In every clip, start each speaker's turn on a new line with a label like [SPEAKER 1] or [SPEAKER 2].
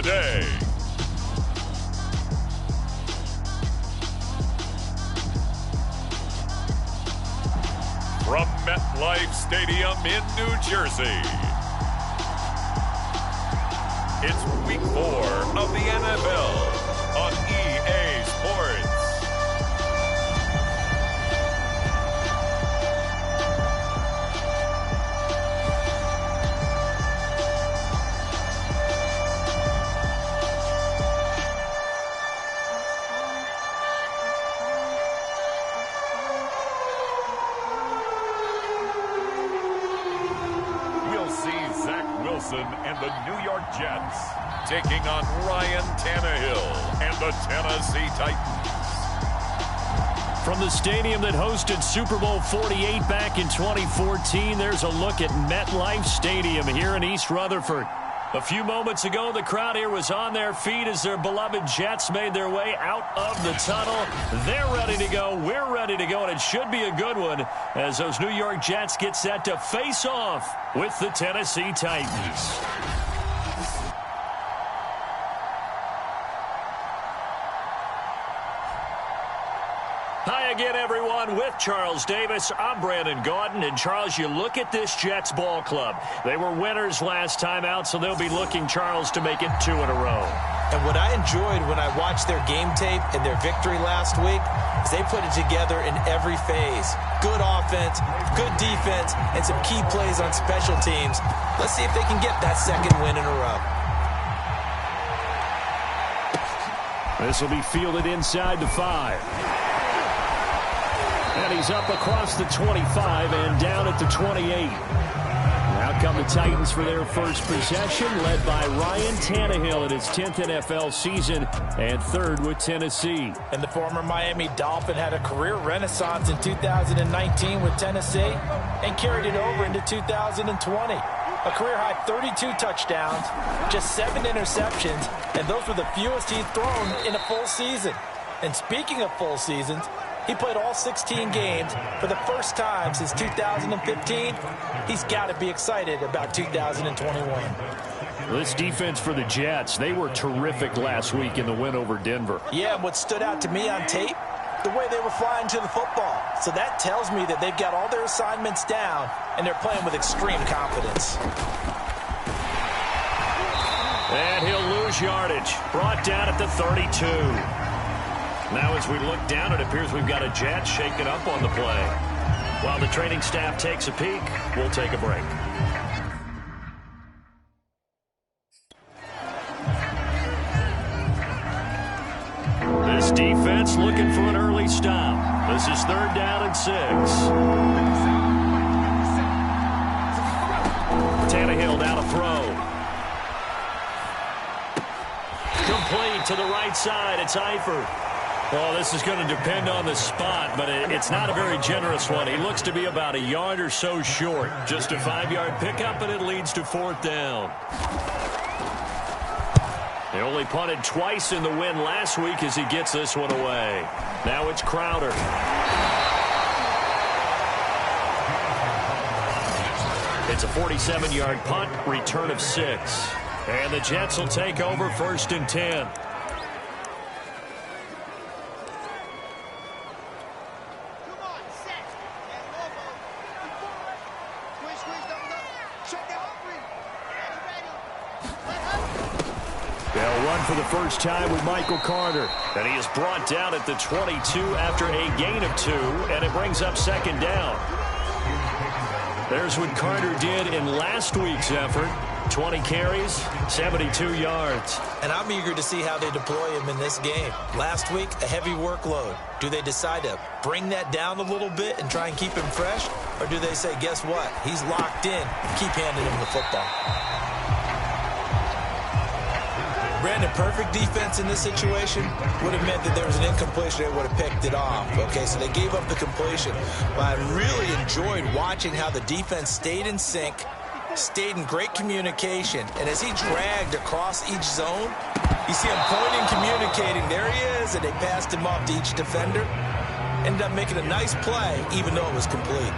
[SPEAKER 1] day. From MetLife Stadium in New Jersey, it's Week 4 of the NFL on EA Sports. And the New York Jets taking on Ryan Tannehill and the Tennessee Titans.
[SPEAKER 2] From the stadium that hosted Super Bowl 48 back in 2014, there's a look at MetLife Stadium here in East Rutherford. A few moments ago, the crowd here was on their feet as their beloved Jets made their way out of the tunnel. They're ready to go. We're ready to go, and it should be a good one as those New York Jets get set to face off with the Tennessee Titans. Hi again, everyone. With Charles Davis, I'm Brandon Gaudin. And, Charles, you look at this Jets ball club. They were winners last time out, so they'll be looking, Charles, to make it 2 in a row.
[SPEAKER 3] And what I enjoyed when I watched their game tape and their victory last week is they put it together in every phase. Good offense, good defense, and some key plays on special teams. Let's see if they can get that second win in a row.
[SPEAKER 2] This will be fielded inside the 5. And he's up across the 25 and down at the 28. Now come the Titans for their first possession, led by Ryan Tannehill in his 10th NFL season and 3rd with Tennessee.
[SPEAKER 3] And the former Miami Dolphin had a career renaissance in 2019 with Tennessee and carried it over into 2020. A career-high 32 touchdowns, just 7 interceptions, and those were the fewest he's thrown in a full season. And speaking of full seasons, he played all 16 games for the first time since 2015. He's got to be excited about 2021.
[SPEAKER 2] This defense for the Jets, they were terrific last week in the win over Denver.
[SPEAKER 3] Yeah, and what stood out to me on tape, the way they were flying to the football. So that tells me that they've got all their assignments down, and they're playing with extreme confidence.
[SPEAKER 2] And he'll lose yardage. Brought down at the 32. Now as we look down, it appears we've got a Jet shaken up on the play. While the training staff takes a peek, we'll take a break. This defense looking for an early stop. This is 3rd down and 6. Tannehill down a throw. Complete to the right side. It's Eifert. Well, this is going to depend on the spot, but it's not a very generous one. He looks to be about a yard or so short. Just a 5-yard pickup, and it leads to 4th down. They only punted twice in the win last week as he gets this one away. Now it's Crowder. It's a 47-yard punt, return of 6. And the Jets will take over 1st and 10. For the first time with Michael Carter. And he is brought down at the 22 after a gain of 2, and it brings up 2nd down. There's what Carter did in last week's effort. 20 carries, 72 yards.
[SPEAKER 3] And I'm eager to see how they deploy him in this game. Last week, a heavy workload. Do they decide to bring that down a little bit and try and keep him fresh? Or do they say, guess what? He's locked in. Keep handing him the football. Brandon, perfect defense in this situation would have meant that there was an incompletion. They would have picked it off. Okay, so they gave up the completion. But I really enjoyed watching how the defense stayed in sync, stayed in great communication. And as he dragged across each zone, you see him pointing, communicating. There he is, and they passed him off to each defender. Ended up making a nice play, even though it was complete.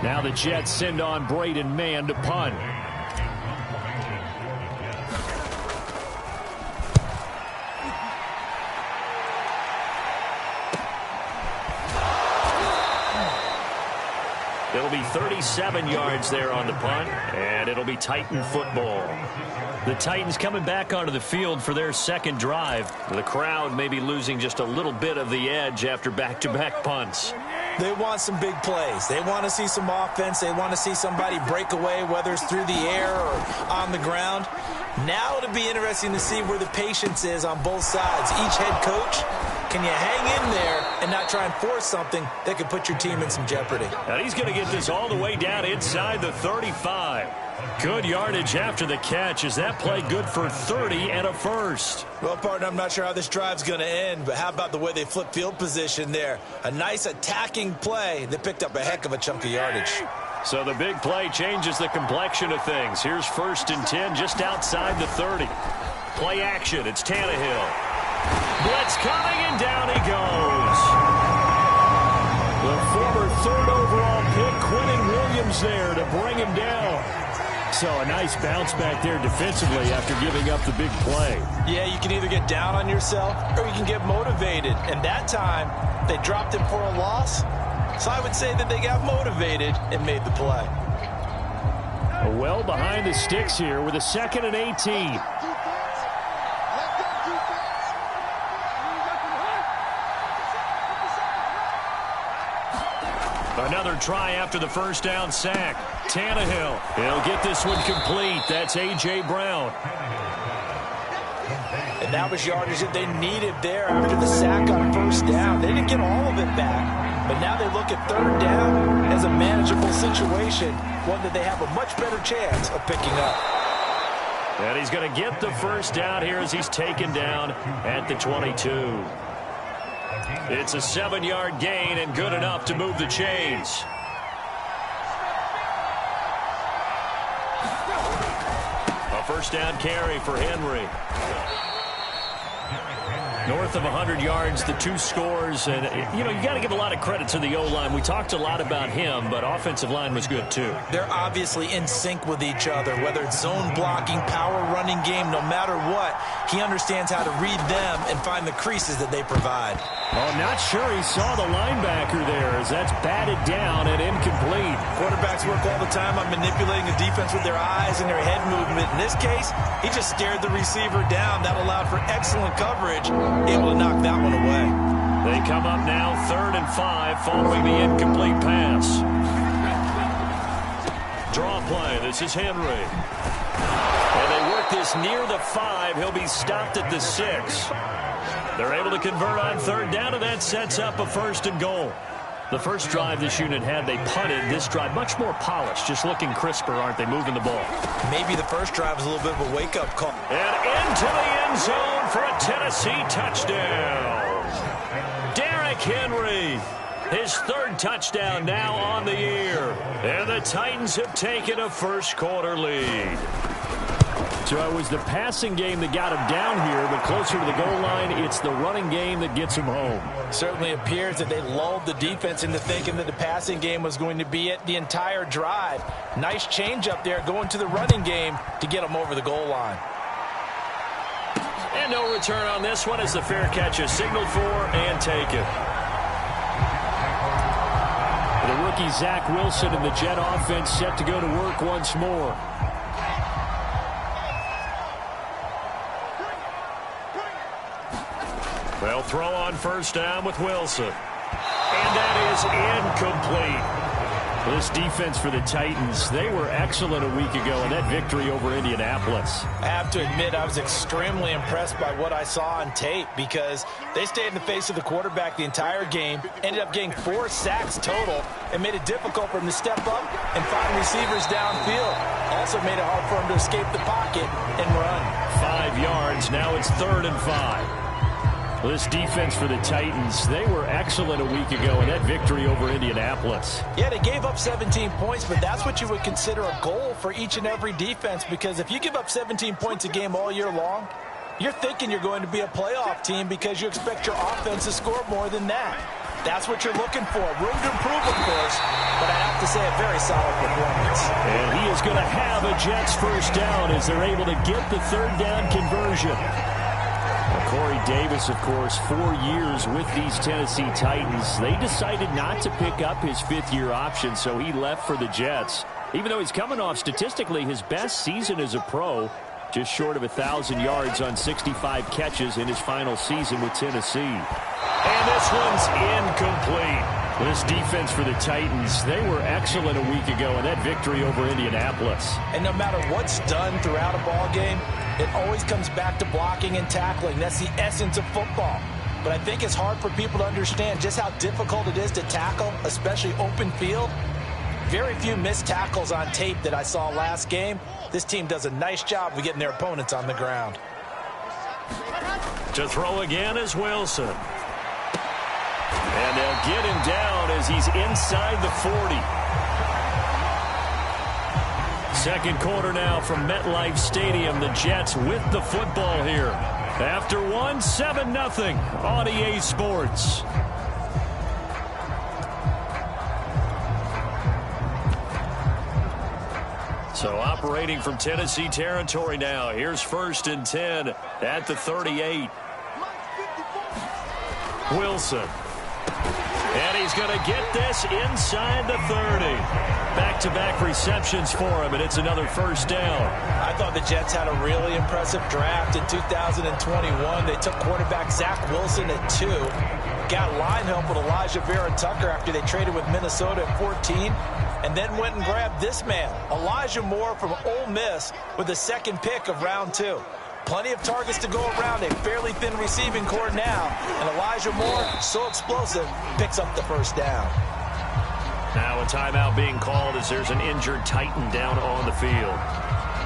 [SPEAKER 2] Now the Jets send on Braden Mann to punt. It'll be 37 yards there on the punt, and it'll be Titan football. The Titans coming back onto the field for their second drive. The crowd may be losing just a little bit of the edge after back-to-back punts.
[SPEAKER 3] They want some big plays. They want to see some offense. They want to see somebody break away, whether it's through the air or on the ground. Now it'll be interesting to see where the patience is on both sides. Each head coach, can you hang in there and not try and force something that could put your team in some jeopardy?
[SPEAKER 2] And he's going to get this all the way down inside the 35. Good yardage after the catch. Is that play good for 30 and a first?
[SPEAKER 3] Well, partner, I'm not sure how this drive's going to end, but how about the way they flip field position there? A nice attacking play that picked up a heck of a chunk of yardage.
[SPEAKER 2] So the big play changes the complexion of things. Here's 1st and 10 just outside the 30. Play action. It's Tannehill. Blitz coming, and down he goes. The former 3rd overall pick, Quinnen Williams, there to bring him down. So a nice bounce back there defensively after giving up the big play.
[SPEAKER 3] Yeah, you can either get down on yourself or you can get motivated. And that time, they dropped him for a loss. So I would say that they got motivated and made the play.
[SPEAKER 2] Well behind the sticks here with a 2nd and 18. Another try after the first down sack. Tannehill, he'll get this one complete. That's A.J. Brown.
[SPEAKER 3] And that was yardage that they needed there after the sack on 1st down. They didn't get all of it back, but now they look at 3rd down as a manageable situation, one that they have a much better chance of picking up.
[SPEAKER 2] And he's going to get the first down here as he's taken down at the 22. It's a 7-yard gain and good enough to move the chains. A first down carry for Henry. North of 100 yards, the 2 scores. And, you know, you got to give a lot of credit to the O-line. We talked a lot about him, but offensive line was good, too.
[SPEAKER 3] They're obviously in sync with each other, whether it's zone blocking, power running game, no matter what. He understands how to read them and find the creases that they provide.
[SPEAKER 2] Oh, not sure he saw the linebacker there as that's batted down and incomplete.
[SPEAKER 3] Quarterbacks work all the time on manipulating the defense with their eyes and their head movement. In this case, he just stared the receiver down. That allowed for excellent coverage, able to knock that one away.
[SPEAKER 2] They come up now 3rd and 5 following the incomplete pass. Draw play. This is Henry. And they work this near the 5. He'll be stopped at the 6. They're able to convert on 3rd down, and that sets up a 1st and goal. The first drive this unit had, they punted. This drive, much more polished, just looking crisper, aren't they, moving the ball?
[SPEAKER 3] Maybe the first drive was a little bit of a wake-up call.
[SPEAKER 2] And into the end zone for a Tennessee touchdown. Derrick Henry, his 3rd touchdown now on the year. And the Titans have taken a first-quarter lead. So it was the passing game that got him down here, but closer to the goal line, it's the running game that gets him home.
[SPEAKER 3] Certainly appears that they lulled the defense into thinking that the passing game was going to be it the entire drive. Nice change up there going to the running game to get them over the goal line.
[SPEAKER 2] And no return on this one as the fair catch is signaled for and taken. The rookie Zach Wilson and the Jet offense set to go to work once more. They'll throw on 1st down with Wilson. And that is incomplete. This defense for the Titans, they were excellent a week ago in that victory over Indianapolis.
[SPEAKER 3] I have to admit, I was extremely impressed by what I saw on tape because they stayed in the face of the quarterback the entire game, ended up getting 4 sacks total, and made it difficult for him to step up and find receivers downfield. Also made it hard for him to escape the pocket and run.
[SPEAKER 2] 5 yards, now it's 3rd and 5. This defense for the Titans, they were excellent a week ago in that victory over Indianapolis.
[SPEAKER 3] Yeah, they gave up 17 points, but that's what you would consider a goal for each and every defense, because if you give up 17 points a game all year long, you're thinking you're going to be a playoff team because you expect your offense to score more than that. That's what you're looking for. Room to improve, of course, but I have to say a very solid performance.
[SPEAKER 2] And he is going to have a Jets 1st down as they're able to get the 3rd down conversion. Corey Davis, of course, 4 years with these Tennessee Titans. They decided not to pick up his fifth-year option, so he left for the Jets. Even though he's coming off statistically his best season as a pro, just short of 1,000 yards on 65 catches in his final season with Tennessee. And this one's incomplete. This defense for the Titans, they were excellent a week ago in that victory over Indianapolis.
[SPEAKER 3] And no matter what's done throughout a ball game, it always comes back to blocking and tackling. That's the essence of football. But I think it's hard for people to understand just how difficult it is to tackle, especially open field. Very few missed tackles on tape that I saw last game. This team does a nice job of getting their opponents on the ground.
[SPEAKER 2] To throw again is Wilson. And they'll get him down as he's inside the 40. Second quarter now from MetLife Stadium. The Jets with the football here. After one, 7-0 on EA Sports. So operating from Tennessee territory now. Here's 1st and 10 at the 38. Wilson. And he's going to get this inside the 30. Back-to-back receptions for him, and it's another first down.
[SPEAKER 3] I thought the Jets had a really impressive draft in 2021. They took quarterback Zach Wilson at 2. Got line help with Elijah Vera Tucker after they traded with Minnesota at 14. And then went and grabbed this man, Elijah Moore from Ole Miss, with the second pick of round 2. Plenty of targets to go around, a fairly thin receiving core now. And Elijah Moore, so explosive, picks up the first down.
[SPEAKER 2] Now a timeout being called as there's an injured Titan down on the field.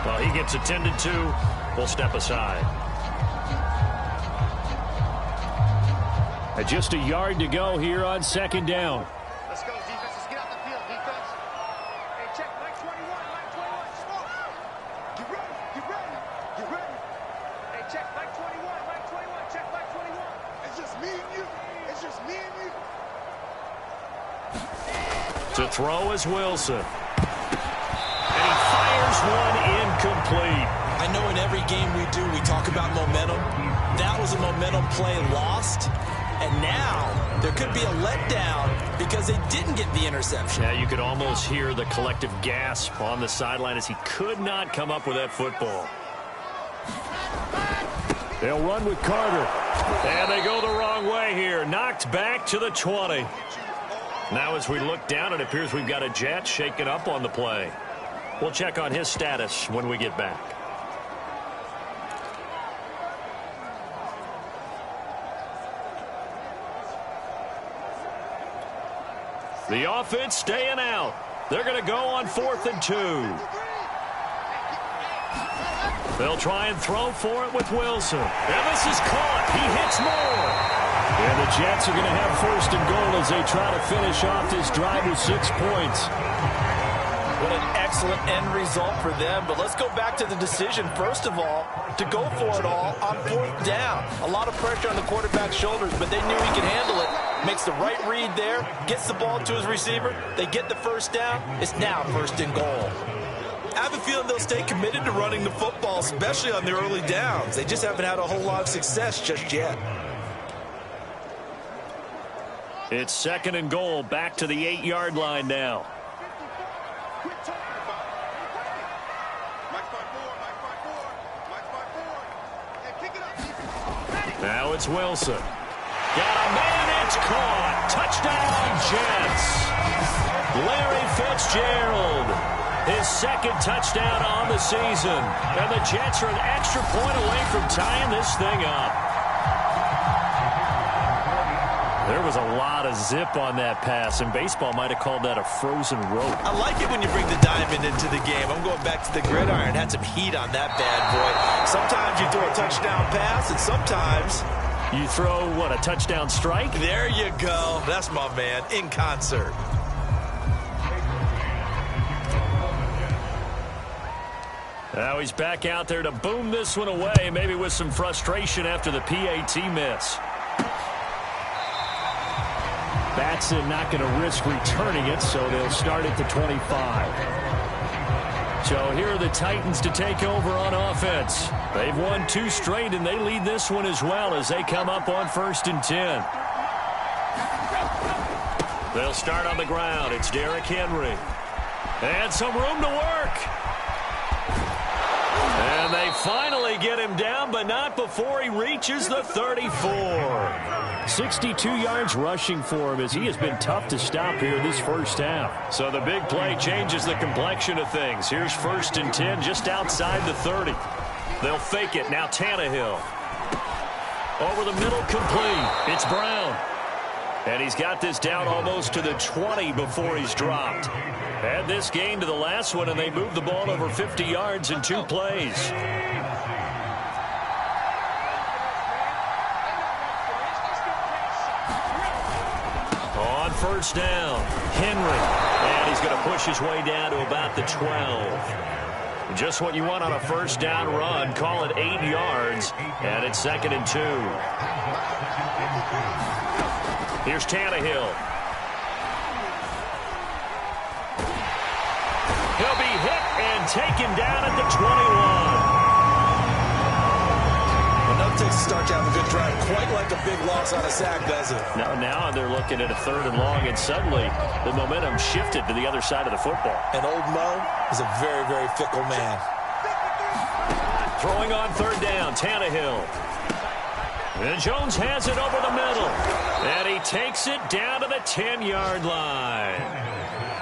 [SPEAKER 2] Well, he gets attended to. We'll step aside. Just a yard to go here on second down.
[SPEAKER 4] Let's go, defense. Let's get out the field, defense. Hey, check, line 21, line 21. Smoke. Get ready, get ready, get ready. Hey, check, line 21, line 21. Check, line 21. It's just me and you. It's just me and you.
[SPEAKER 2] To throw is Wilson. And he fires one incomplete.
[SPEAKER 5] I know in every game we do, we talk about momentum. That was a momentum play lost. And now there could be a letdown because they didn't get the interception.
[SPEAKER 2] Yeah, you could almost hear the collective gasp on the sideline as he could not come up with that football. They'll run with Carter. And they go the wrong way here. Knocked back to the 20. Now as we look down, it appears we've got a Jet shaken up on the play. We'll check on his status when we get back. The offense staying out. They're going to go on 4th and 2. They'll try and throw for it with Wilson. And this is caught. He hits Moore. And the Jets are going to have 1st and goal as they try to finish off this drive with 6 points.
[SPEAKER 3] What an excellent end result for them. But let's go back to the decision, first of all, to go for it all on 4th down. A lot of pressure on the quarterback's shoulders, but they knew he could handle it. Makes the right read there, gets the ball to his receiver. They get the first down. It's now 1st and goal.
[SPEAKER 5] I have a feeling they'll stay committed to running the football, especially on their early downs. They just haven't had a whole lot of success just yet.
[SPEAKER 2] It's 2nd and goal, back to the 8-yard line now. Now it's Wilson. Got a man, it's caught. Touchdown, Jets. Larry Fitzgerald, his 2nd touchdown on the season. And the Jets are an extra point away from tying this thing up. There was a lot of zip on that pass, and baseball might have called that a frozen rope.
[SPEAKER 5] I like it when you bring the diamond into the game. I'm going back to the gridiron. Had some heat on that bad boy. Sometimes you throw a touchdown pass, and sometimes
[SPEAKER 2] you throw, what, a touchdown strike?
[SPEAKER 5] There you go. That's my man, in concert.
[SPEAKER 2] Now he's back out there to boom this one away, maybe with some frustration after the PAT miss. Batson not going to risk returning it, so they'll start at the 25. So here are the Titans to take over on offense. They've won 2 straight, and they lead this one as well as they come up on 1st and 10. They'll start on the ground. It's Derrick Henry. And some room to work. And they finally get him down, but not before he reaches the 34. 62 yards rushing for him as he has been tough to stop here this first half. So the big play changes the complexion of things. Here's 1st and 10 just outside the 30. They'll fake it. Now Tannehill. Over the middle, complete. It's Brown. And he's got this down almost to the 20 before he's dropped. Add this gain to the last one, and they moved the ball over 50 yards in 2 plays. On 1st down, Henry. And he's going to push his way down to about the 12. Just what you want on a 1st down run. Call it 8 yards, and it's 2nd and 2. Here's Tannehill. He'll be hit and taken down at the 21.
[SPEAKER 5] Enough to start to have a good drive. Quite like a big loss on a sack, does it?
[SPEAKER 2] Now they're looking at a 3rd and long, and suddenly the momentum shifted to the other side of the football.
[SPEAKER 5] And old Mo is a very, very fickle man.
[SPEAKER 2] Throwing on 3rd down, Tannehill. And Jones has it over the middle. And he takes it down to the 10-yard line.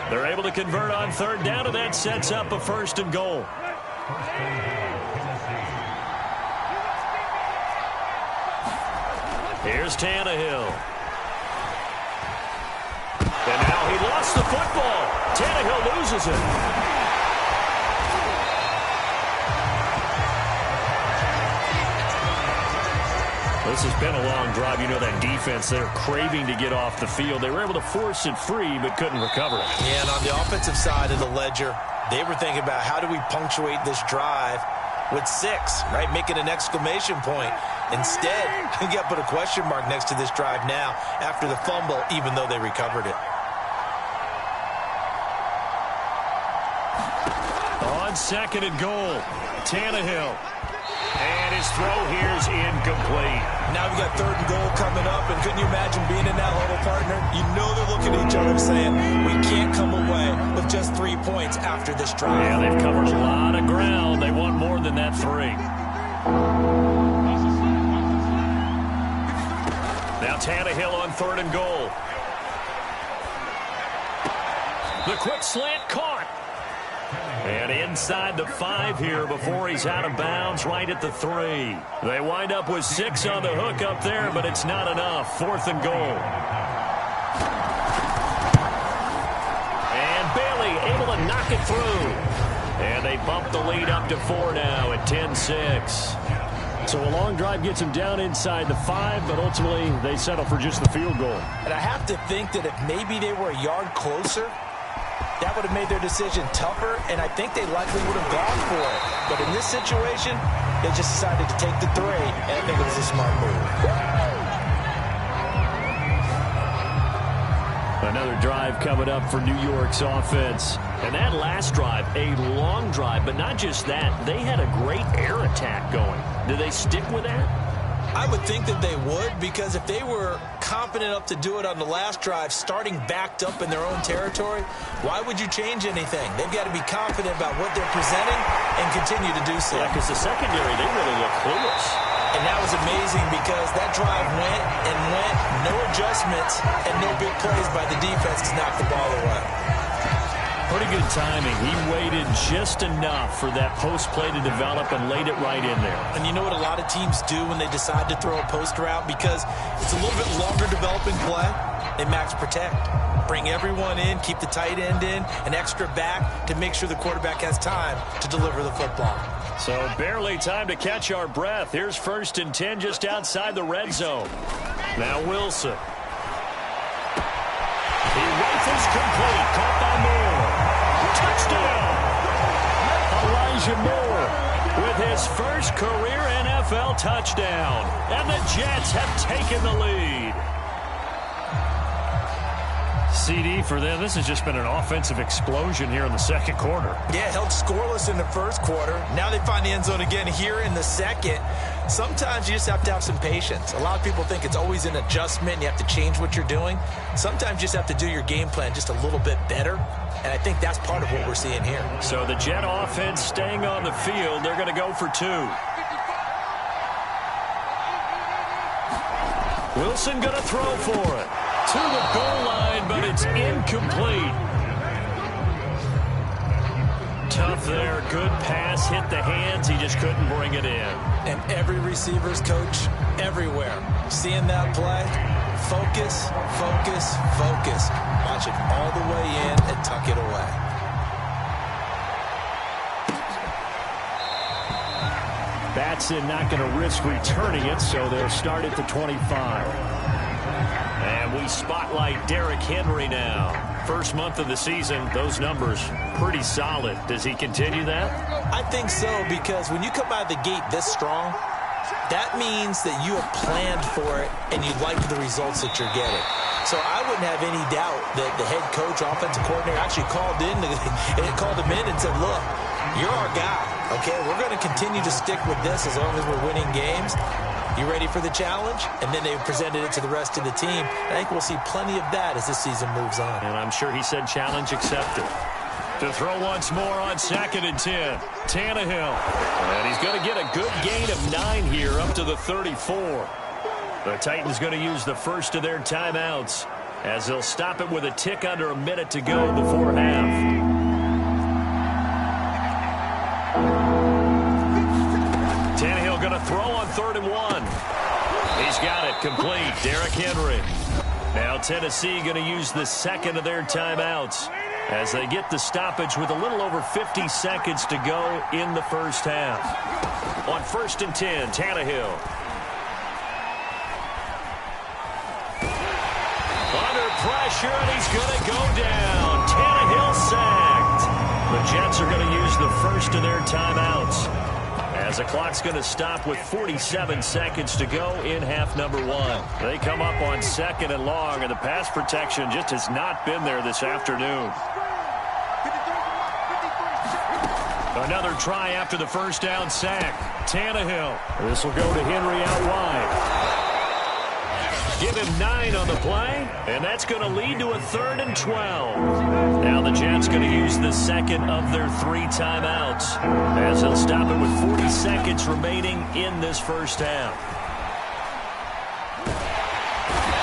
[SPEAKER 2] They're able to convert on 3rd down, and that sets up a 1st and goal. Here's Tannehill. And now he lost the football. Tannehill loses it. This has been a long drive. You know that defense, they're craving to get off the field. They were able to force it free, but couldn't recover it.
[SPEAKER 3] Yeah, and on the offensive side of the ledger, they were thinking about how do we punctuate this drive with 6, right? Making an exclamation point. Instead, you got to put a question mark next to this drive now after the fumble, even though they recovered it.
[SPEAKER 2] On 2nd and goal, Tannehill. And his throw here's incomplete.
[SPEAKER 3] Now we've got 3rd and goal coming up, and couldn't you imagine being in that huddle, partner? You know they're looking at each other saying, we can't come away with just 3 points after this drive.
[SPEAKER 2] Yeah, they've covered a lot of ground. They want more than that 3. Now Tannehill on 3rd and goal. The quick slant caught. And inside the 5 here before he's out of bounds right at the 3. They wind up with 6 on the hook up there, but it's not enough. 4th and goal. And Bailey able to knock it through. And they bump the lead up to 4 now at 10-6. So a long drive gets them down inside the 5, but ultimately they settle for just the field goal.
[SPEAKER 3] And I have to think that if maybe they were a yard closer, that would have made their decision tougher, and I think they likely would have gone for it. But in this situation, they just decided to take the 3, and I think it was a smart move.
[SPEAKER 2] Another drive coming up for New York's offense. And that last drive, a long drive, but not just that. They had a great air attack going. Do they stick with that?
[SPEAKER 3] I would think that they would, because if they were confident enough to do it on the last drive, starting backed up in their own territory, why would you change anything? They've got to be confident about what they're presenting and continue to do so.
[SPEAKER 2] Yeah, because the secondary, they really look clueless.
[SPEAKER 3] And that was amazing because that drive went and went, no adjustments, and no big plays by the defense to knock the ball away.
[SPEAKER 2] Pretty good timing. He waited just enough for that post play to develop and laid it right in there.
[SPEAKER 3] And you know what a lot of teams do when they decide to throw a post route? Because it's a little bit longer developing play, they max protect. Bring everyone in, keep the tight end in, an extra back to make sure the quarterback has time to deliver the football.
[SPEAKER 2] So barely time to catch our breath. Here's 1st and 10 just outside the red zone. Now Wilson. He rifles complete. Caught by Moore. Touchdown! Elijah Moore with his first career NFL touchdown. And the Jets have taken the lead. CD, for them, this has just been an offensive explosion here in the second quarter.
[SPEAKER 5] Yeah, held scoreless in the first quarter. Now they find the end zone again here in the second. Sometimes you just have to have some patience. A lot of people think it's always an adjustment. You have to change what you're doing. Sometimes you just have to do your game plan just a little bit better. And I think that's part of what we're seeing here.
[SPEAKER 2] So the Jet offense staying on the field. They're going to go for 2. Wilson going to throw for it. To the goal line, but it's incomplete. Tough there. Good pass. Hit the hands. He just couldn't bring it in.
[SPEAKER 5] And every receiver's coach everywhere. Seeing that play, focus, focus, focus. Watch it all the way in and tuck it away.
[SPEAKER 2] Batson not going to risk returning it, so they'll start at the 25. And we spotlight Derrick Henry now. First month of the season, those numbers pretty solid. Does he continue that?
[SPEAKER 5] I think so, because when you come out of the gate this strong, that means that you have planned for it and you like the results that you're getting. So I wouldn't have any doubt that the head coach, offensive coordinator, actually called him in and said, look, you're our guy, okay? We're going to continue to stick with this as long as we're winning games. You ready for the challenge? And then they presented it to the rest of the team. I think we'll see plenty of that as this season moves on.
[SPEAKER 2] And I'm sure he said challenge accepted. To throw once more on 2nd and 10. Tannehill. And he's going to get a good gain of 9 here up to the 34. The Titans going to use the first of their timeouts as they'll stop it with a tick under a minute to go before half. Tannehill going to throw on 3rd and 1. He's got it complete. Derrick Henry. Now Tennessee going to use the second of their timeouts as they get the stoppage with a little over 50 seconds to go in the first half. On 1st and 10, Tannehill. Under pressure, and he's going to go down. Tannehill sacked. The Jets are going to use the first of their timeouts as the clock's going to stop with 47 seconds to go in half number 1. They come up on 2nd and long, and the pass protection just has not been there this afternoon. Another try after the first down sack. Tannehill. This will go to Henry out wide. Give him 9 on the play, and that's going to lead to a 3rd and 12. Now the Jets going to use the second of their 3 timeouts as they'll stop it with 40 seconds remaining in this first half.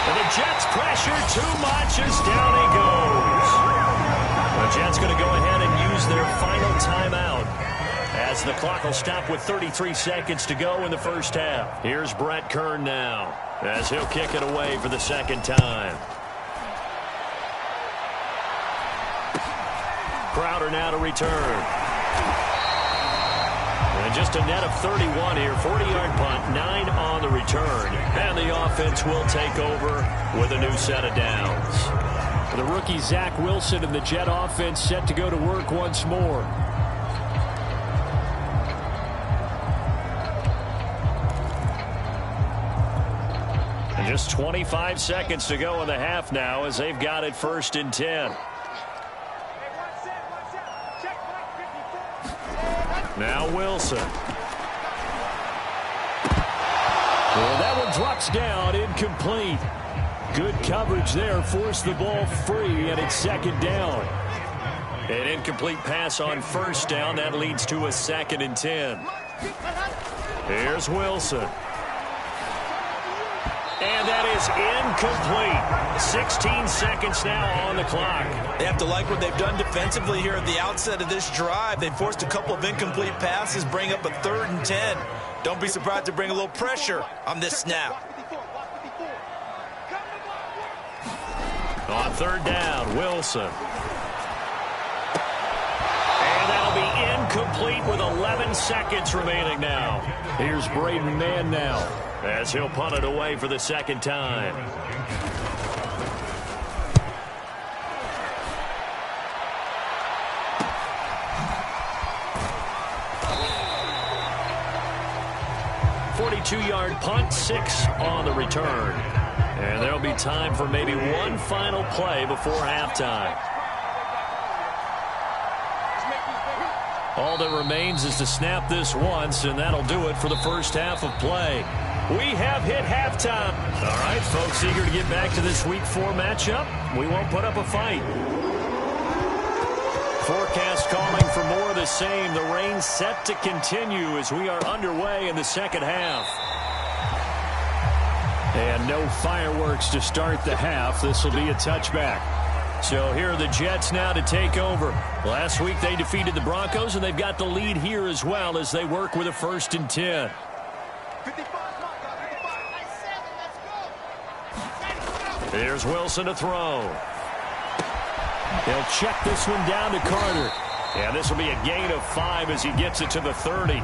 [SPEAKER 2] And the Jets pressure too much as down he goes. The Jets going to go ahead and use their final timeout as the clock will stop with 33 seconds to go in the first half. Here's Brett Kern now as he'll kick it away for the second time. Crowder now to return. And just a net of 31 here. 40-yard punt, 9 on the return. And the offense will take over with a new set of downs. The rookie Zach Wilson and the Jet offense set to go to work once more. And just 25 seconds to go in the half now as they've got it 1st and 10. Now Wilson. Well, that one drops down, incomplete. Good coverage there, forced the ball free, and it's 2nd down. An incomplete pass on 1st down. That leads to a 2nd and 10. Here's Wilson. And that is incomplete. 16 seconds now on the clock.
[SPEAKER 5] They have to like what they've done defensively here at the outset of this drive. They forced a couple of incomplete passes, bring up a 3rd and 10. Don't be surprised to bring a little pressure on this snap.
[SPEAKER 2] On 3rd down, Wilson. And that'll be incomplete with 11 seconds remaining now. Here's Braden Mann now as he'll punt it away for the 2nd time. Two-yard punt, 6 on the return. And there'll be time for maybe one final play before halftime. All that remains is to snap this once, and that'll do it for the first half of play. We have hit halftime. All right, folks, eager to get back to this Week 4 matchup. We won't put up a fight. Forecast calling for more of the same. The rain set to continue as we are underway in the second half. And no fireworks to start the half. This will be a touchback. So here are the Jets now to take over. Last week they defeated the Broncos, and they've got the lead here as well as they work with a 1st and 10. Here's Wilson to throw. He'll check this one down to Carter. And this will be a gain of 5 as he gets it to the 30.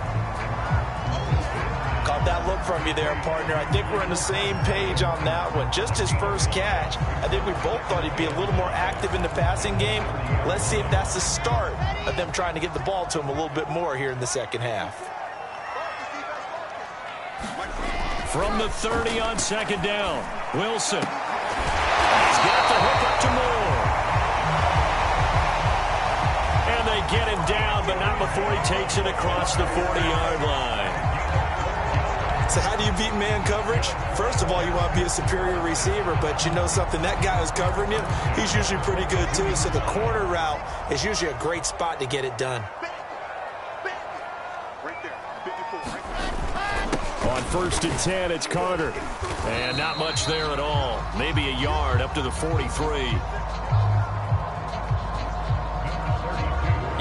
[SPEAKER 3] Caught that look from you there, partner. I think we're on the same page on that one. Just his first catch. I think we both thought he'd be a little more active in the passing game. Let's see if that's the start of them trying to get the ball to him a little bit more here in the second half.
[SPEAKER 2] From the 30 on 2nd down, Wilson. He's got the hook up to Moore. And they get him down, but not before he takes it across the 40-yard line.
[SPEAKER 5] So how do you beat man coverage? First of all, you want to be a superior receiver, but you know something, that guy who's covering you, he's usually pretty good too. So the corner route is usually a great spot to get it done.
[SPEAKER 2] On 1st and 10, it's Carter. And not much there at all. Maybe a yard up to the 43.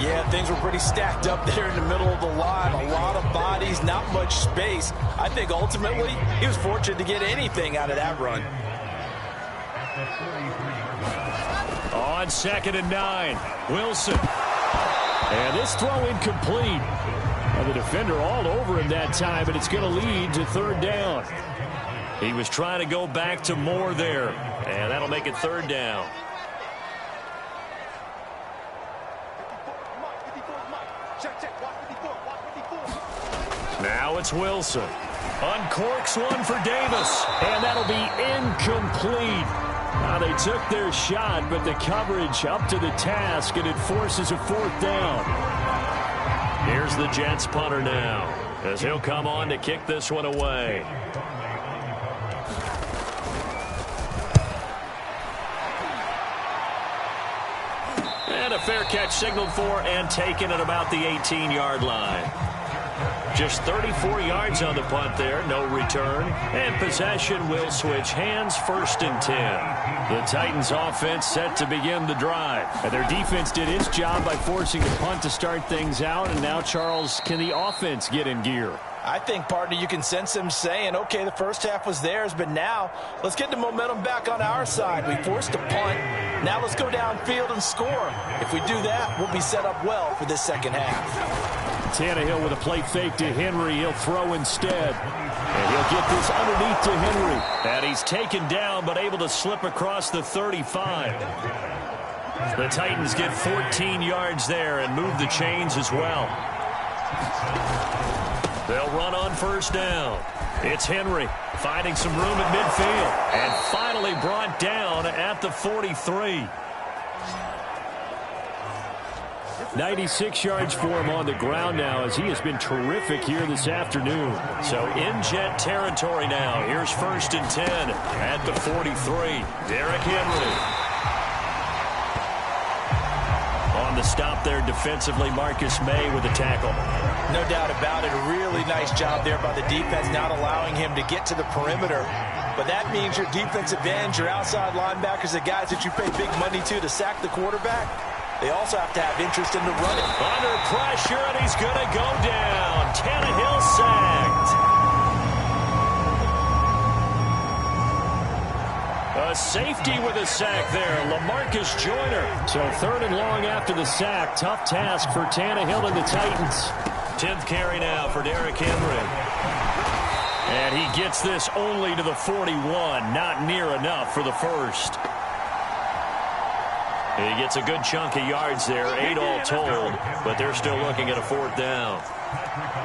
[SPEAKER 3] Yeah, things were pretty stacked up there in the middle of the line. A lot of bodies, not much space. I think ultimately he was fortunate to get anything out of that run.
[SPEAKER 2] On 2nd and 9, Wilson. And this throw incomplete. And the defender all over him that time, and it's going to lead to 3rd down. He was trying to go back to Moore there, and that'll make it 3rd down. Now it's Wilson. Uncorks one for Davis, and that'll be incomplete. Now they took their shot, but the coverage up to the task, and it forces a 4th down. Here's the Jets punter now, as he'll come on to kick this one away. And a fair catch signaled for and taken at about the 18-yard line. Just 34 yards on the punt there, no return. And possession will switch hands, 1st and 10. The Titans offense set to begin the drive. And their defense did its job by forcing the punt to start things out. And now, Charles, can the offense get in gear?
[SPEAKER 3] I think, partner, you can sense them saying, okay, the first half was theirs, but now let's get the momentum back on our side. We forced a punt. Now let's go downfield and score. If we do that, we'll be set up well for this second half.
[SPEAKER 2] Tannehill with a play fake to Henry. He'll throw instead. And he'll get this underneath to Henry. And he's taken down, but able to slip across the 35. The Titans get 14 yards there and move the chains as well. They'll run on 1st down. It's Henry finding some room at midfield. And finally brought down at the 43. 96 yards for him on the ground now, as he has been terrific here this afternoon. So in Jet territory now. Here's 1st and 10 at the 43. Derrick Henry. On the stop there defensively, Marcus May with a tackle.
[SPEAKER 3] No doubt about it. A really nice job there by the defense, not allowing him to get to the perimeter. But that means your defensive ends, your outside linebackers, the guys that you pay big money to sack the quarterback, they also have to have interest in the running.
[SPEAKER 2] Under pressure, and he's going to go down. Tannehill sacked. A safety with a sack there, LaMarcus Joyner. So 3rd and long after the sack. Tough task for Tannehill and the Titans. 10th carry now for Derrick Henry. And he gets this only to the 41. Not near enough for the first. He gets a good chunk of yards there, 8 all told, but they're still looking at a 4th down.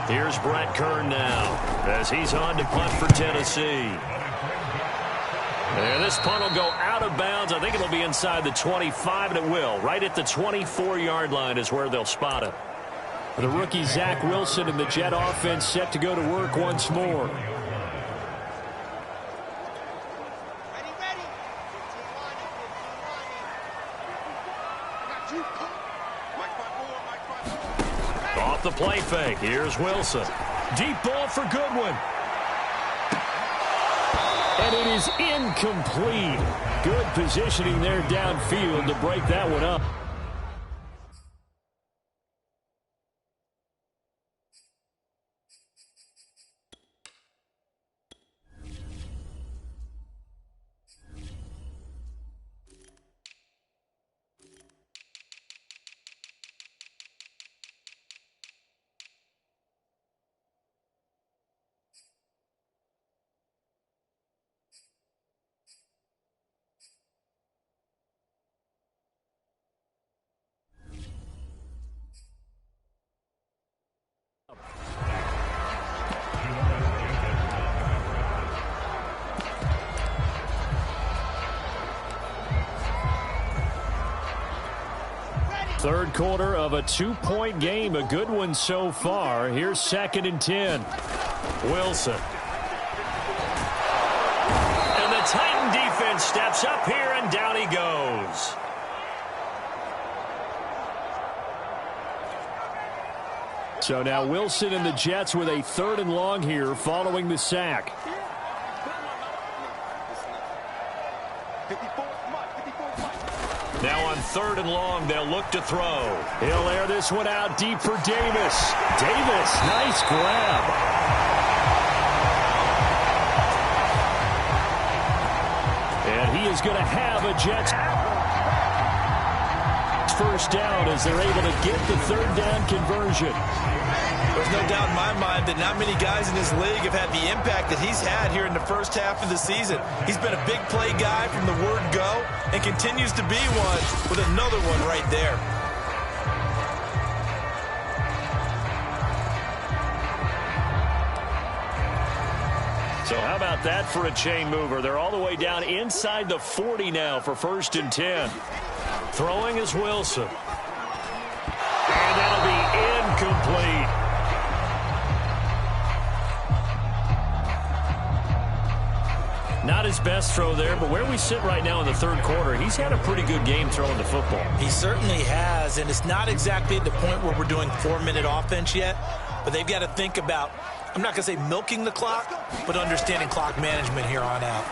[SPEAKER 2] Here's Brett Kern now, as he's on to punt for Tennessee. And this punt will go out of bounds. I think it'll be inside the 25, and it will. Right at the 24-yard line is where they'll spot it. The rookie Zach Wilson and the Jet offense set to go to work once more. Off the play fake. Here's Wilson. Deep ball for Goodwin. And it is incomplete. Good positioning there downfield to break that one up. Third quarter of a two-point game. A good one so far. Here's 2nd and 10. Wilson. And the Titan defense steps up here, and down he goes. So now Wilson and the Jets with a 3rd and long here following the sack. Now on 3rd and long, they'll look to throw. He'll air this one out deep for Davis. Davis, nice grab. And he is going to have a Jets first down as they're able to get the 3rd down conversion.
[SPEAKER 5] There's no doubt in my mind that not many guys in this league have had the impact that he's had here in the first half of the season. He's been a big play guy from the word go and continues to be one with another one right there.
[SPEAKER 2] So how about that for a chain mover? They're all the way down inside the 40 now for 1st and 10. Throwing is Wilson. And that'll be incomplete. Not his best throw there, but where we sit right now in the 3rd quarter, he's had a pretty good game throwing the football.
[SPEAKER 5] He certainly has, and it's not exactly at the point where we're doing 4-minute offense yet, but they've got to think about, I'm not going to say milking the clock, but understanding clock management here on out.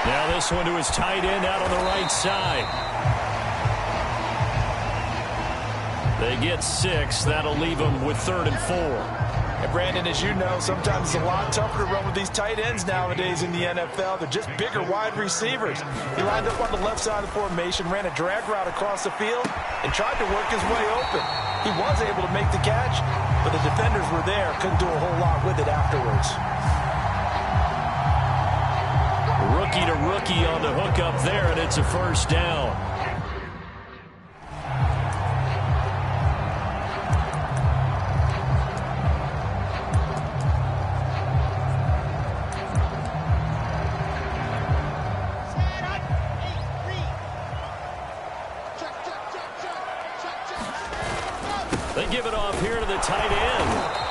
[SPEAKER 2] Now this one to his tight end out on the right side. They get 6. That'll leave them with 3rd and 4.
[SPEAKER 3] And Brandon, as you know, sometimes it's a lot tougher to run with these tight ends nowadays in the NFL. They're just bigger wide receivers. He lined up on the left side of the formation, ran a drag route across the field, and tried to work his way open. He was able to make the catch, but the defenders were there. Couldn't do a whole lot with it afterwards.
[SPEAKER 2] Rookie to rookie on the hook up there, and it's a 1st down. They give it off here to the tight end.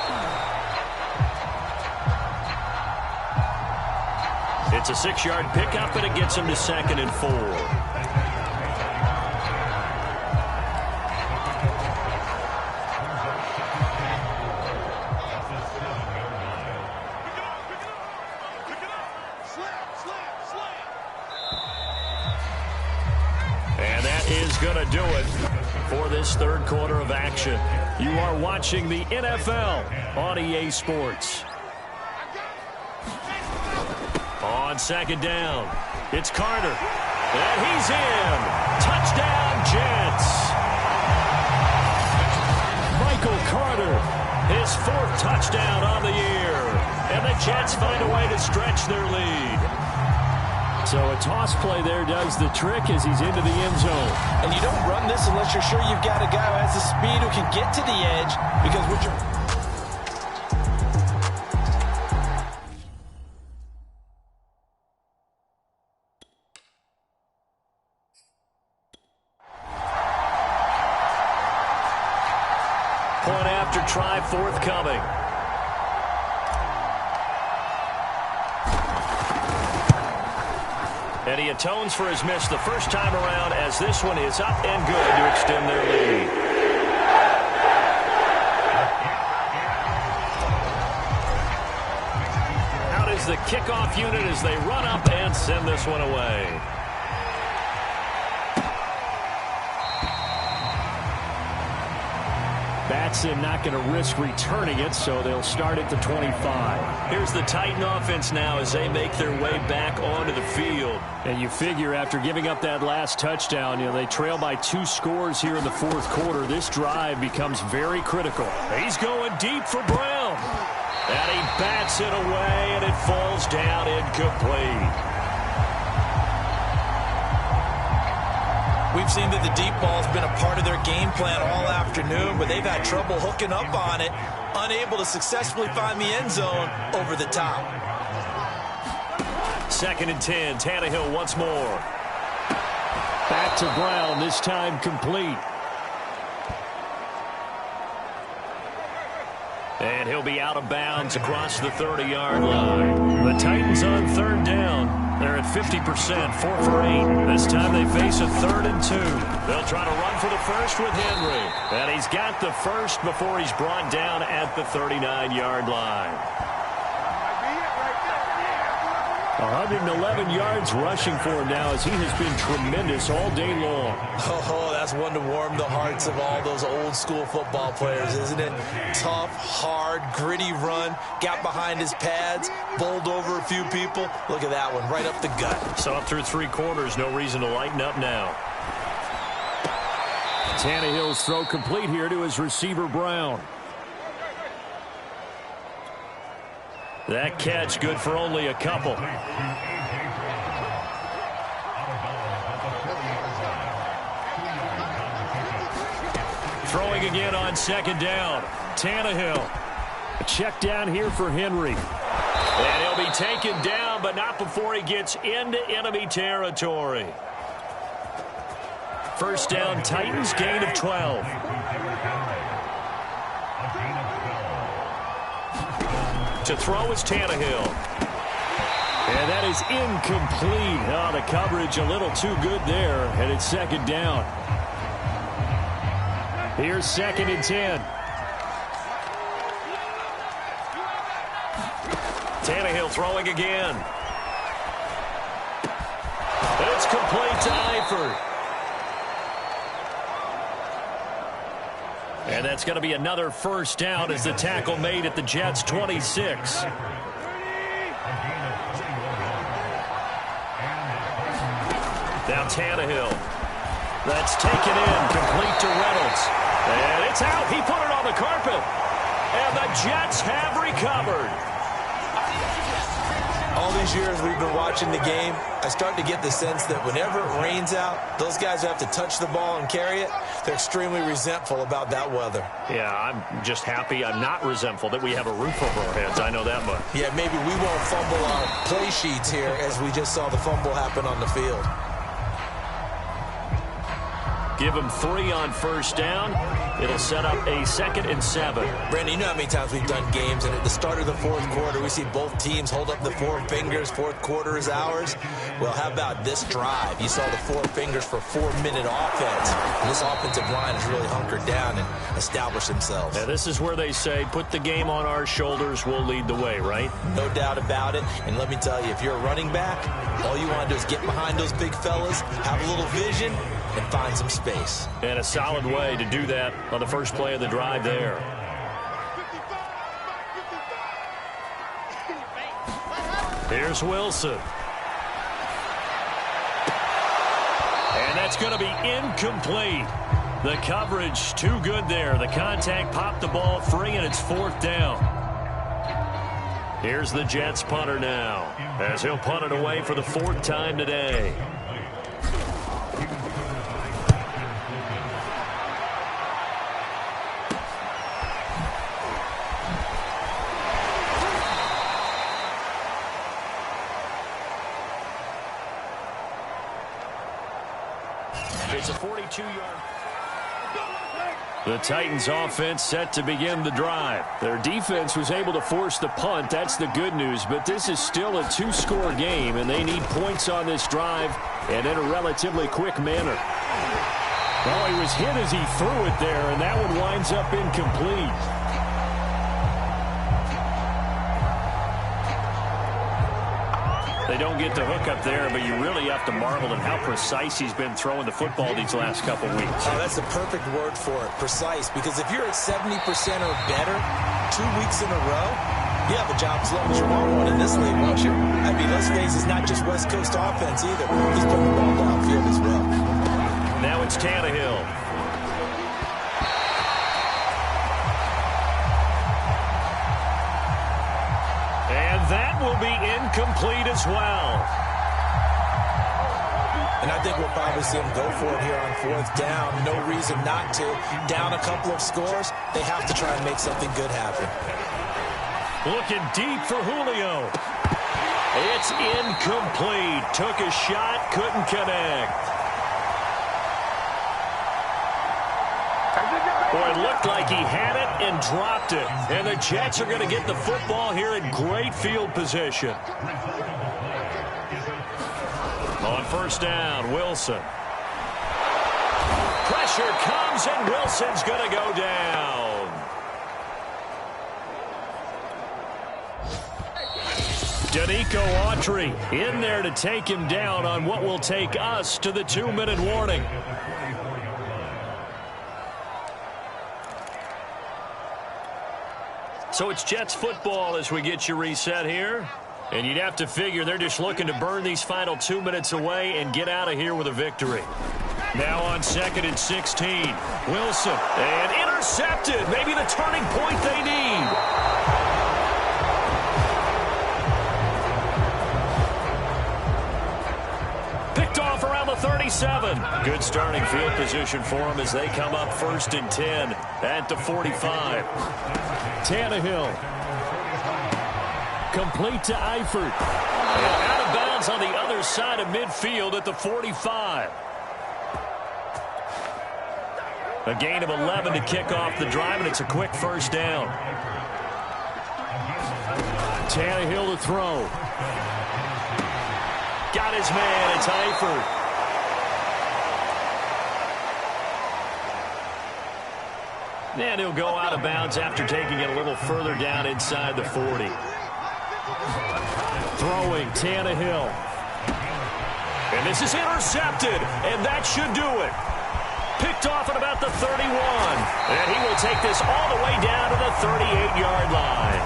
[SPEAKER 2] It's a 6-yard pickup, and it gets him to 2nd and 4. And that is going to do it for this 3rd quarter of action. You are watching the NFL on EA Sports. On 2nd down, it's Carter. And he's in. Touchdown, Jets. Michael Carter, his 4th touchdown on the year. And the Jets find a way to stretch their lead. So a toss play there does the trick as he's into the end zone.
[SPEAKER 3] And you don't run this unless you're sure you've got a guy who has the speed who can get to the edge, because what you're...
[SPEAKER 2] after try forthcoming. And he atones for his miss the first time around as this one is up and good to extend their lead. Out is the kickoff unit as they run up and send this one away. Batson not going to risk returning it, so they'll start at the 25. Here's the Titan offense now as they make their way back onto the field. And you figure after giving up that last touchdown, they trail by 2 scores here in the fourth quarter. This drive becomes very critical. He's going deep for Brown. And he bats it away, and it falls down incomplete.
[SPEAKER 3] We've seen that the deep ball's been a part of their game plan all afternoon, but they've had trouble hooking up on it, unable to successfully find the end zone over the top.
[SPEAKER 2] 2nd and 10, Tannehill once more. Back to Brown, this time complete. And he'll be out of bounds across the 30-yard line. The Titans on 3rd down. They're at 50%, 4 for 8. This time they face a 3rd and 2. They'll try to run for the first with Henry. And he's got the first before he's brought down at the 39-yard line. 111 yards rushing for him now as he has been tremendous all day long.
[SPEAKER 3] Oh, that's one to warm the hearts of all those old-school football players, isn't it? Tough, hard, gritty run, got behind his pads, bowled over a few people. Look at that one, right up the gut.
[SPEAKER 2] So up through 3 quarters, no reason to lighten up now. Tannehill's throw complete here to his receiver, Brown. That catch good for only a couple. Throwing again on 2nd down. Tannehill. A check down here for Henry. And he'll be taken down, but not before he gets into enemy territory. 1st down, Titans, gain of 12. To throw is Tannehill. And that is incomplete. Oh, the coverage a little too good there, and it's 2nd down. Here's 2nd and 10. Tannehill throwing again. It's complete to Eifert. And that's going to be another 1st down as the tackle made at the Jets' 26. Now Tannehill. That's taken in, complete to Reynolds. And it's out. He put it on the carpet. And the Jets have recovered.
[SPEAKER 3] All these years we've been watching the game, I start to get the sense that whenever it rains out, those guys who have to touch the ball and carry it, they're extremely resentful about that weather.
[SPEAKER 2] Yeah, I'm just happy I'm not resentful that we have a roof over our heads. I know that much.
[SPEAKER 3] Yeah, maybe we won't fumble our play sheets here as we just saw the fumble happen on the field.
[SPEAKER 2] Give him 3 on 1st down. It'll set up a 2nd and 7.
[SPEAKER 3] Brandon, you know how many times we've done games, and at the start of the 4th quarter, we see both teams hold up the 4 fingers, 4th quarter is ours. Well, how about this drive? You saw the 4 fingers for 4-minute offense. And this offensive line has really hunkered down and established themselves.
[SPEAKER 2] Now, this is where they say, put the game on our shoulders, we'll lead the way, right?
[SPEAKER 3] No doubt about it. And let me tell you, if you're a running back, all you want to do is get behind those big fellas, have a little vision, and find some space.
[SPEAKER 2] And a solid way to do that on the first play of the drive there. Here's Wilson. And that's going to be incomplete. The coverage too good there. The contact popped the ball free, and it's 4th down. Here's the Jets punter now, as he'll punt it away for the 4th time today. It's a 42-yard. The Titans offense set to begin the drive. Their defense was able to force the punt. That's the good news. But this is still a two-score game, and they need points on this drive and in a relatively quick manner. Well, he was hit as he threw it there, and that one winds up incomplete. They don't get the hook up there, but you really have to marvel at how precise he's been throwing the football these last couple weeks.
[SPEAKER 5] Oh, that's the perfect word for it, precise. Because if you're at 70% or better 2 weeks in a row, you have a job as long as you're on one in this league, won't you? I mean, let's face it, it's not just West Coast offense either. He's putting the ball downfield as well.
[SPEAKER 2] Now it's Tannehill. That will be incomplete as well.
[SPEAKER 5] And I think we'll probably see him go for it here on fourth down. No reason not to. Down a couple of scores, they have to try and make something good happen.
[SPEAKER 2] Looking deep for Julio. It's incomplete. Took a shot, couldn't connect. Boy, it looked like he had it and dropped it. And the Jets are going to get the football here in great field position. On first down, Wilson. Pressure comes, and Wilson's going to go down. Danico Autry in there to take him down on what will take us to the 2-minute warning. So it's Jets football as we get you reset here. And you'd have to figure they're just looking to burn these final 2 minutes away and get out of here with a victory. Now on 2nd and 16. Wilson. And intercepted. Maybe the turning point they need. Picked off around the 37. Good starting field position for them as they come up 1st and 10 at the 45. Tannehill. Complete to Eifert. And out of bounds on the other side of midfield at the 45. A gain of 11 to kick off the drive, and it's a quick first down. Tannehill to throw. Got his man. It's Eifert. And he'll go out of bounds after taking it a little further down inside the 40. Throwing, Tannehill. And this is intercepted, and that should do it. Picked off at about the 31. And he will take this all the way down to the 38-yard line.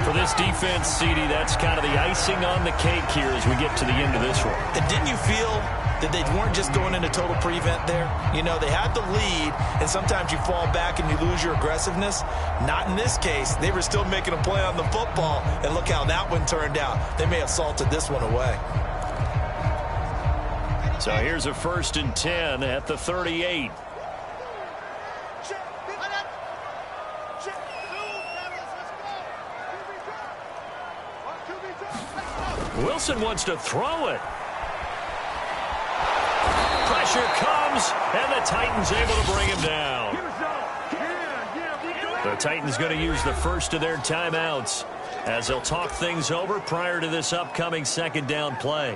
[SPEAKER 2] For this defense, CD, that's kind of the icing on the cake here as we get to the end of this one.
[SPEAKER 5] And didn't you feel that they weren't just going into total prevent there? You know, they had the lead, and sometimes you fall back and you lose your aggressiveness. Not in this case. They were still making a play on the football, and look how that one turned out. They may have salted this one away.
[SPEAKER 2] So here's a 1st and 10 at the 38. Wilson wants to throw it. Pressure comes, and the Titans able to bring him down. The Titans going to use the first of their timeouts as they'll talk things over prior to this upcoming 2nd down play.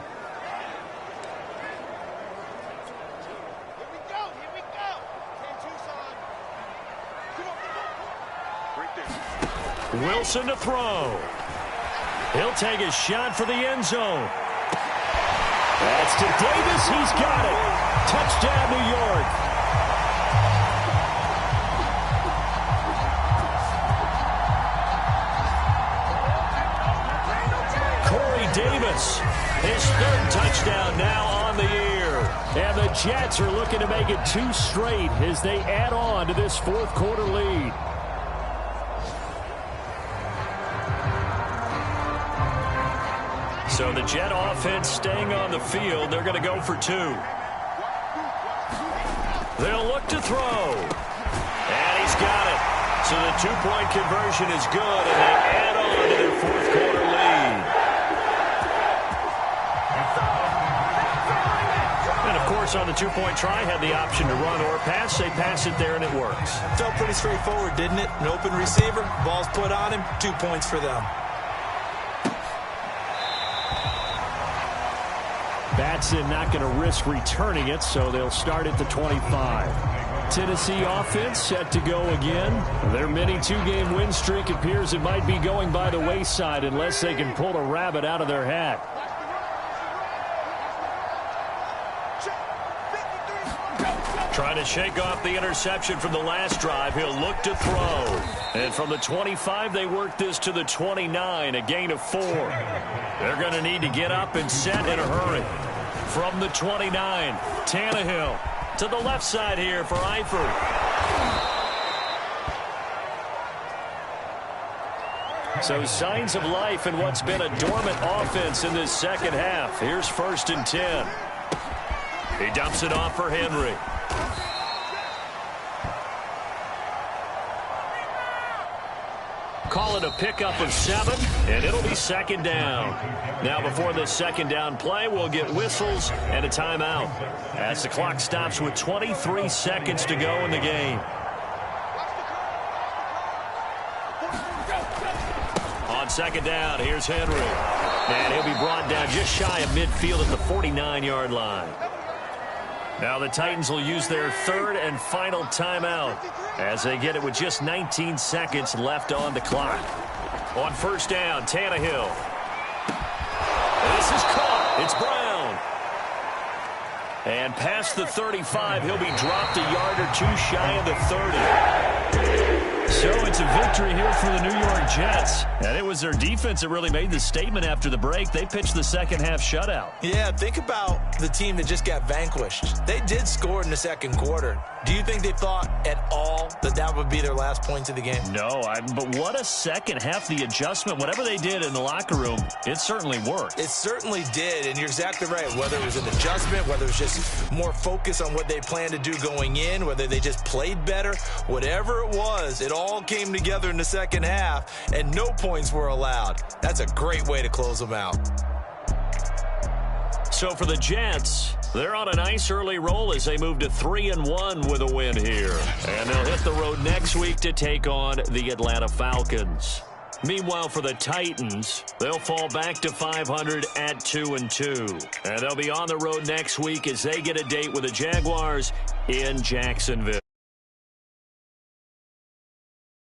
[SPEAKER 2] Wilson to throw. He'll take a shot for the end zone. That's to Davis. He's got it. Touchdown, New York. Corey Davis, his 3rd touchdown now on the year. And the Jets are looking to make it 2 straight as they add on to this 4th quarter lead. So the Jet offense staying on the field. They're going to go for 2. They'll look to throw. And he's got it. So the 2-point conversion is good, and they add on to their 4th quarter lead. And, of course, Bears on the two-point try had the option to run or pass. They pass it there, and it works.
[SPEAKER 5] Felt pretty straightforward, didn't it? An open receiver, ball's put on him, 2 points for them.
[SPEAKER 2] Batson not going to risk returning it, so they'll start at the 25. Tennessee offense set to go again. Their mini two-game win streak appears it might be going by the wayside unless they can pull a rabbit out of their hat. Trying to shake off the interception from the last drive. He'll look to throw. And from the 25, they work this to the 29, a gain of 4. They're going to need to get up and set in a hurry. From the 29, Tannehill to the left side here for Eifert. So signs of life in what's been a dormant offense in this second half. Here's 1st and 10. He dumps it off for Henry. Call it a pickup of 7, and it'll be 2nd down. Now before this 2nd down play, we'll get whistles and a timeout as the clock stops with 23 seconds to go in the game. On 2nd down, here's Henry. And he'll be brought down just shy of midfield at the 49-yard line. Now the Titans will use their 3rd and final timeout as they get it with just 19 seconds left on the clock. On 1st down, Tannehill. This is caught. It's Brown. And past the 35, he'll be dropped a yard or 2 shy of the 30. So it's a victory here for the New York Jets. And it was their defense that really made the statement after the break. They pitched the second half shutout.
[SPEAKER 5] Yeah, think about the team that just got vanquished. They did score in the second quarter. Do you think they thought at all that that would be their last points of the game?
[SPEAKER 2] No, but what a second half. The adjustment, whatever they did in the locker room, it certainly worked.
[SPEAKER 5] It certainly did, and you're exactly right. Whether it was an adjustment, whether it was just more focus on what they planned to do going in, whether they just played better, whatever it was, it all came together in the second half, and no points were allowed. That's a great way to close them out.
[SPEAKER 2] So for the Jets, they're on a nice early roll as they move to 3-1 with a win here. And they'll hit the road next week to take on the Atlanta Falcons. Meanwhile, for the Titans, they'll fall back to 500 at 2-2. And they'll be on the road next week as they get a date with the Jaguars in Jacksonville.